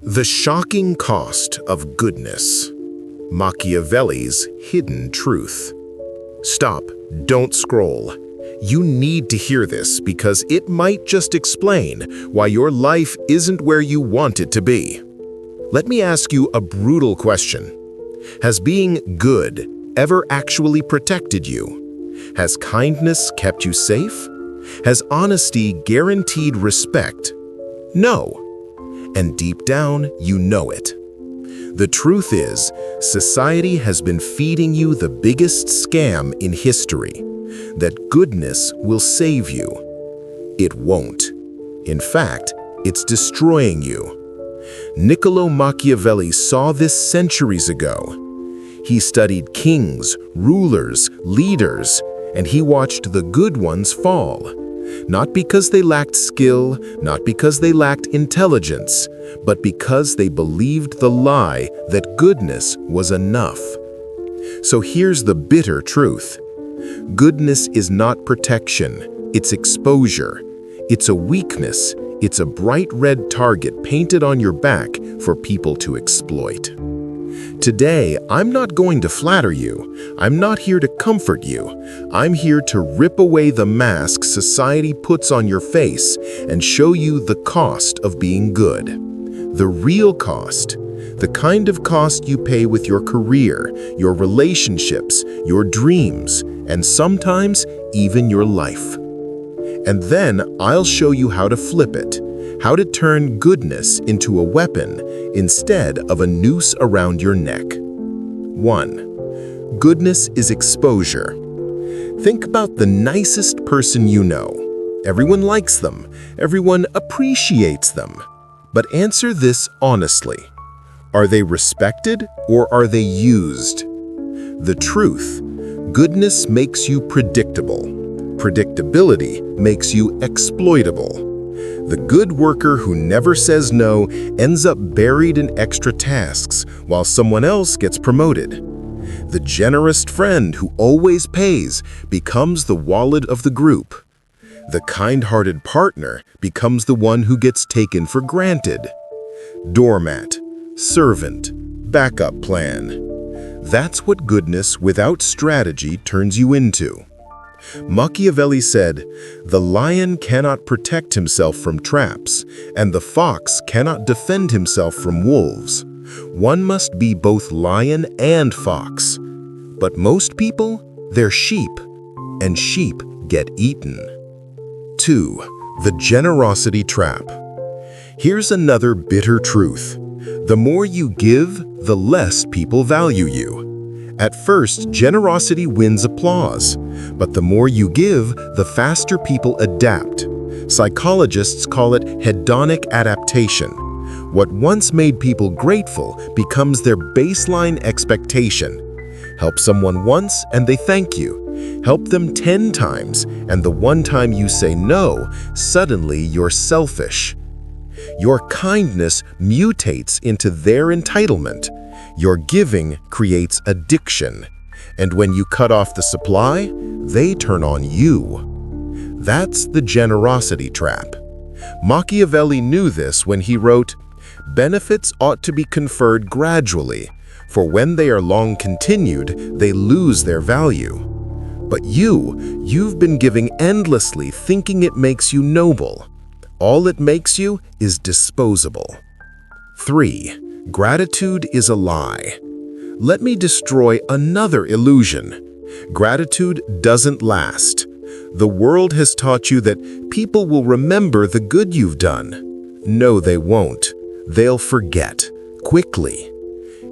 The shocking cost of goodness. Machiavelli's hidden truth. Stop, don't scroll. You need to hear this because it might just explain why your life isn't where you want it to be. Let me ask you a brutal question. Has being good ever actually protected you? Has kindness kept you safe? Has honesty guaranteed respect? No. And deep down, you know it. The truth is, society has been feeding you the biggest scam in history, that goodness will save you. It won't. In fact, it's destroying you. Niccolo Machiavelli saw this centuries ago. He studied kings, rulers, leaders, and he watched the good ones fall. Not because they lacked skill, not because they lacked intelligence, but because they believed the lie that goodness was enough. So here's the bitter truth. Goodness is not protection, it's exposure. It's a weakness, it's a bright red target painted on your back for people to exploit. Today, I'm not going to flatter you. I'm not here to comfort you. I'm here to rip away the mask society puts on your face and show you the cost of being good. The real cost. The kind of cost you pay with your career, your relationships, your dreams, and sometimes even your life. And then I'll show you how to flip it. How to turn goodness into a weapon instead of a noose around your neck. 1. Goodness is exposure. Think about the nicest person you know. Everyone likes them. Everyone appreciates them. But answer this honestly. Are they respected or are they used? The truth. Goodness makes you predictable. Predictability makes you exploitable. The good worker who never says no ends up buried in extra tasks while someone else gets promoted. The generous friend who always pays becomes the wallet of the group. The kind-hearted partner becomes the one who gets taken for granted. Doormat, servant, backup plan. That's what goodness without strategy turns you into. Machiavelli said, "The lion cannot protect himself from traps, and the fox cannot defend himself from wolves. One must be both lion and fox. But most people, they're sheep, and sheep get eaten." 2. The generosity trap. Here's another bitter truth. The more you give, the less people value you. At first, generosity wins applause, but the more you give, the faster people adapt. Psychologists call it hedonic adaptation. What once made people grateful becomes their baseline expectation. Help someone once and they thank you. Help them 10 times, and the one time you say no, suddenly you're selfish. Your kindness mutates into their entitlement. Your giving creates addiction, and when you cut off the supply, they turn on you. That's the generosity trap. Machiavelli knew this when he wrote, "Benefits ought to be conferred gradually, for when they are long continued, they lose their value." But you've been giving endlessly thinking it makes you noble. All it makes you is disposable. 3. Gratitude is a lie. Let me destroy another illusion. Gratitude doesn't last. The world has taught you that people will remember the good you've done. No, they won't. They'll forget, quickly.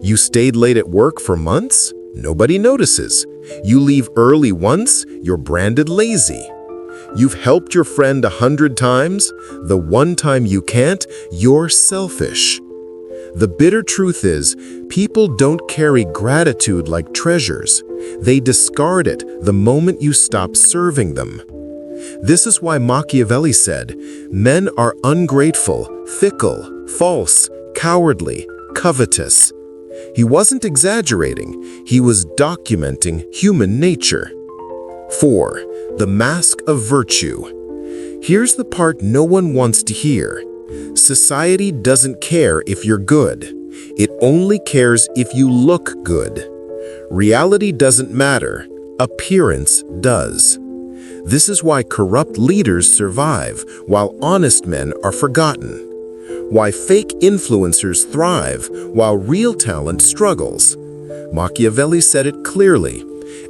You stayed late at work for months? Nobody notices. You leave early once? You're branded lazy. You've helped your friend 100 times? The one time you can't, you're selfish. The bitter truth is, people don't carry gratitude like treasures. They discard it the moment you stop serving them. This is why Machiavelli said, "Men are ungrateful, fickle, false, cowardly, covetous." He wasn't exaggerating, he was documenting human nature. 4. The mask of virtue. Here's the part no one wants to hear. Society doesn't care if you're good. It only cares if you look good. Reality doesn't matter. Appearance does. This is why corrupt leaders survive, while honest men are forgotten. Why fake influencers thrive, while real talent struggles. Machiavelli said it clearly.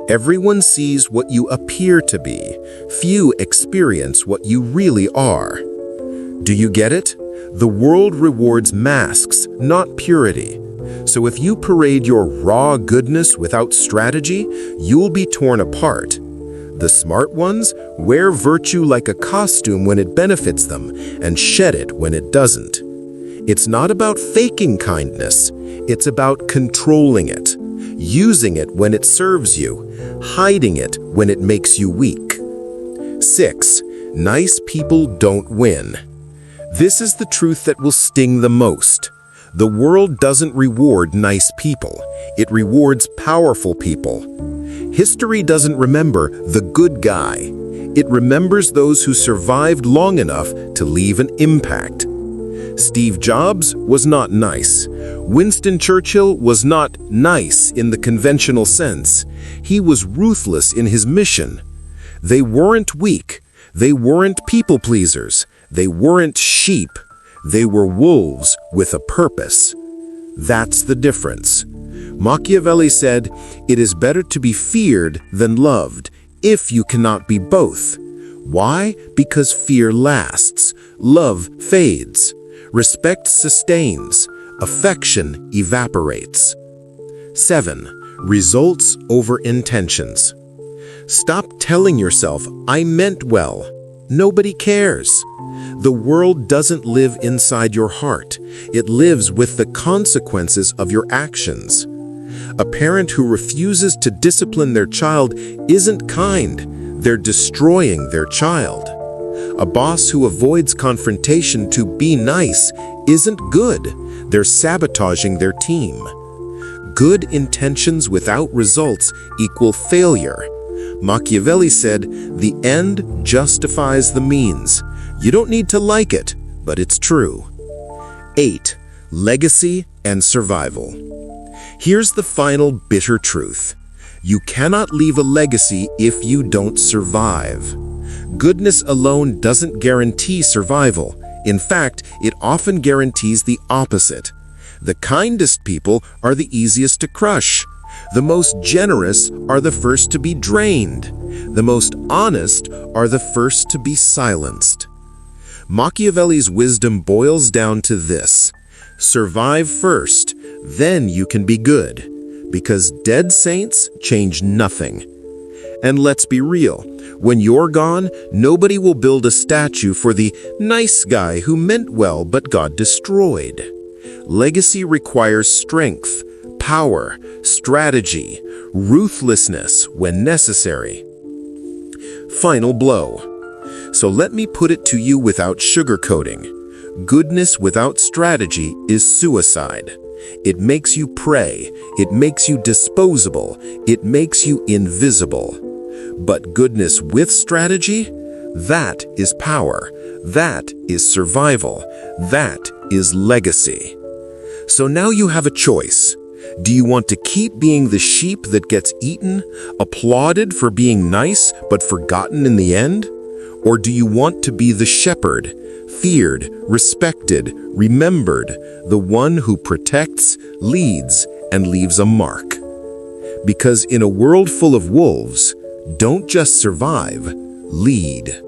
Everyone sees what you appear to be. Few experience what you really are. Do you get it? The world rewards masks, not purity. So if you parade your raw goodness without strategy, you'll be torn apart. The smart ones wear virtue like a costume when it benefits them and shed it when it doesn't. It's not about faking kindness. It's about controlling it, using it when it serves you, hiding it when it makes you weak. 6. Nice people don't win. This is the truth that will sting the most. The world doesn't reward nice people. It rewards powerful people. History doesn't remember the good guy. It remembers those who survived long enough to leave an impact. Steve Jobs was not nice. Winston Churchill was not nice in the conventional sense. He was ruthless in his mission. They weren't weak. They weren't people pleasers. They weren't sheep. They were wolves with a purpose. That's the difference. Machiavelli said, "It is better to be feared than loved, if you cannot be both." Why? Because fear lasts. Love fades. Respect sustains. Affection evaporates. 7. Results over intentions. Stop telling yourself, "I meant well." Nobody cares. The world doesn't live inside your heart. It lives with the consequences of your actions. A parent who refuses to discipline their child isn't kind. They're destroying their child. A boss who avoids confrontation to be nice isn't good. They're sabotaging their team. Good intentions without results equal failure. Machiavelli said, "The end justifies the means." You don't need to like it, but it's true. 8. Legacy and survival. Here's the final bitter truth. You cannot leave a legacy if you don't survive. Goodness alone doesn't guarantee survival. In fact, it often guarantees the opposite. The kindest people are the easiest to crush. The most generous are the first to be drained. The most honest are the first to be silenced. Machiavelli's wisdom boils down to this: survive first, then you can be good, because dead saints change nothing. And let's be real, when you're gone, nobody will build a statue for the nice guy who meant well but got destroyed. Legacy requires strength, power, strategy, ruthlessness when necessary. Final blow. So let me put it to you without sugarcoating. Goodness without strategy is suicide. It makes you prey. It makes you disposable. It makes you invisible. But goodness with strategy? That is power. That is survival. That is legacy. So now you have a choice. Do you want to keep being the sheep that gets eaten, applauded for being nice but forgotten in the end? Or do you want to be the shepherd, feared, respected, remembered, the one who protects, leads, and leaves a mark? Because in a world full of wolves, don't just survive, lead.